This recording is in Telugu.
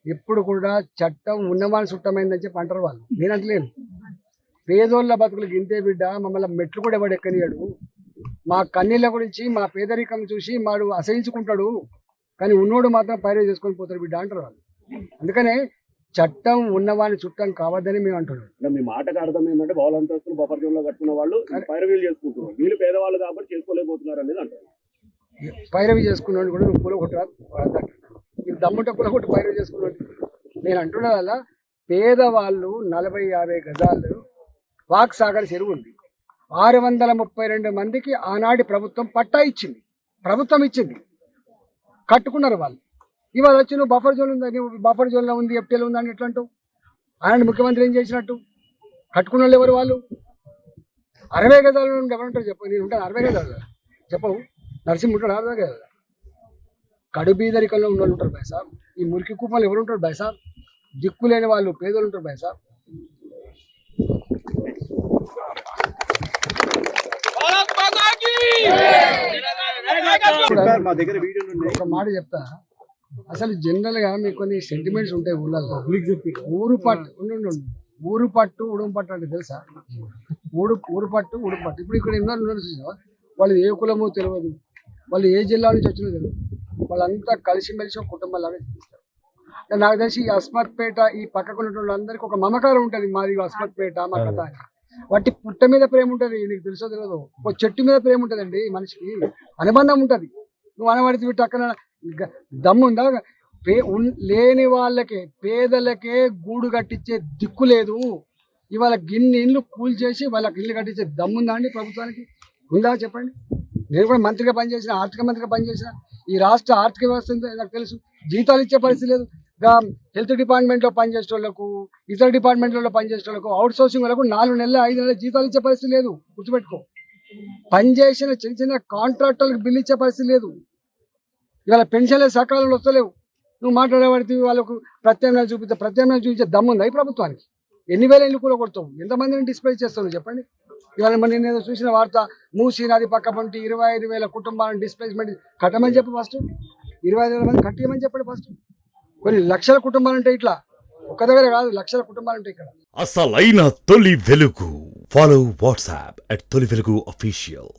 ఎప్పుడు కూడా చట్టం ఉన్నవాని చుట్టమైందని చెప్పి అంటారు వాళ్ళు. నేను అంటలేను. పేదోళ్ళ బతుకులకు ఇంతే బిడ్డ, మమ్మల్ని మెట్లు కూడా ఎవడు ఎక్కనియాడు. మా కన్నీళ్ళ గురించి మా పేదరికం చూసి వాడు అసహించుకుంటాడు, కానీ ఉన్నోడు మాత్రం పైరు చేసుకొని పోతాడు బిడ్డ అంటారు వాళ్ళు. అందుకనే చట్టం ఉన్నవాని చుట్టం కావద్దని మేము అంటున్నాం. మీ మాటకు అర్థం ఏంటంటే బహుళంతస్తులు బఫర్ జోన్ లో కట్టుకున్న వాళ్ళు పైరవీలు చేసుకుంటున్నారు, వీళ్ళు పేదవాళ్ళు కాబట్టి చేసుకోలేకపోతున్నారు అనేది అంటారు. పైరవి చేసుకున్నాడు కూడా నువ్వు పూల కొట్టరాదు, నీకు దమ్ముంటే పూల కొట్టి పైరవి చేసుకున్నాడు. నేను అంటున్న వల్ల పేదవాళ్ళు 40-50 గజాలు వాక్ సాగర్ చెరువు ఉంది. 632 మందికి ఆనాటి ప్రభుత్వం పట్టా ఇచ్చింది, ప్రభుత్వం ఇచ్చింది, కట్టుకున్నారు వాళ్ళు. ఇవాళ వచ్చి నువ్వు బఫర్ జోన్ ఉంది, నువ్వు బఫర్ జోన్లో ఉంది, ఎఫ్టీఎల్ ఉంది అని ఎట్లా అంటావు? ఆయన ముఖ్యమంత్రి ఏం చేసినట్టు? కట్టుకున్న వాళ్ళు ఎవరు? వాళ్ళు 60 గజాలు ఎవరంటారు చెప్పు? నేను ఉంటాను 60 గజాలు చెప్పవు. నరసింహ ఉంటాడు 60 గజాలు. కడుబీదరికంలో ఉన్న వాళ్ళు ఉంటారు బైసాబ్. ఈ మురికి కూపంలో ఎవరు ఉంటారు బైసాబ్? దిక్కు లేని వాళ్ళు పేదలు ఉంటారు బైసాబ్. ఒక మాట చెప్తా, అసలు జనరల్ గా మీకు కొన్ని సెంటిమెంట్స్ ఉంటాయి ఊళ్ళల్లో. ఊరు పట్టు ఉడుము పట్టు అంటే తెలుసా? ఊరు పట్టు ఉడుము పట్టు. ఇప్పుడు ఇక్కడ ఎన్నో చూసావా? వాళ్ళు ఏ కులమో తెలియదు, వాళ్ళు ఏ జిల్లా నుంచి వచ్చినో తెలియదు, వాళ్ళంతా కలిసిమెలిసి ఒక కుటుంబంలాగా జీవిస్తారు. నాకు తెలిసి ఈ అస్మత్పేట ఈ పక్కకు ఉన్నటువంటి అందరికీ ఒక మమకారం ఉంటుంది. మాది అస్మత్పేట మా కథ అని. వాటి పుట్ట మీద ప్రేమ ఉంటుంది, నీకు తెలుసో తెలియదు. ఒక చెట్టు మీద ప్రేమ ఉంటుందండి మనిషికి, అనుబంధం ఉంటుంది. నువ్వు అనబడితే వీటి అక్కడ దమ్ముందా? లేని వాళ్ళకే పేదలకే గూడు కట్టించే దిక్కు లేదు. ఇవాళ గిన్ని ఇళ్ళు కూల్ చేసి వాళ్ళకి ఇల్లు కట్టించే దమ్ముందా అండి ప్రభుత్వానికి? ఉందా చెప్పండి. నేను కూడా మంత్రిగా పనిచేసిన, ఆర్థిక మంత్రిగా పనిచేసిన. ఈ రాష్ట్ర ఆర్థిక వ్యవస్థ నాకు తెలుసు. జీతాలు ఇచ్చే పరిస్థితి లేదు. హెల్త్ డిపార్ట్మెంట్లో పనిచేసే వాళ్ళకు, ఇతర డిపార్ట్మెంట్లలో పనిచేసే వాళ్ళకు, అవుట్ సోర్సింగ్ వాళ్ళకు 4 నెలలు 5 నెలలు జీతాలు ఇచ్చే పరిస్థితి లేదు. గుర్తుపెట్టుకో. పనిచేసిన చిన్న చిన్న కాంట్రాక్టర్లకు బిల్లు ఇచ్చే పరిస్థితి లేదు. ఇవాళ పెన్షన్లు సకాలంలో వస్తలేవు. నువ్వు మాట్లాడేవాడికి వాళ్ళకు ప్రత్యామ్నాయం చూపించే దమ్ముందా ఈ ప్రభుత్వానికి? ఎన్ని వేల ఇల్లు కూడా కొడతావు? ఎంతమందిని డిస్ప్లేస్ చేస్తావు చెప్పండి. ఇవాళ నేను ఏదో చూసిన వార్త, మూసీ నది పక్క పంటి 25,000 కుటుంబాలను డిస్ప్లేస్మెంట్ కట్టమని చెప్పి ఫస్ట్ 25,000 మంది కట్టేయమని చెప్పండి ఫస్ట్. కొన్ని లక్షల కుటుంబాలు ఉంటాయి ఇట్లా, ఒక్క దగ్గర కాదు, లక్షల కుటుంబాలు ఉంటాయి ఇక్కడ. అసలైన తొలి వెలుగు. ఫాలో వాట్సాప్ @తొలి వెలుగు official.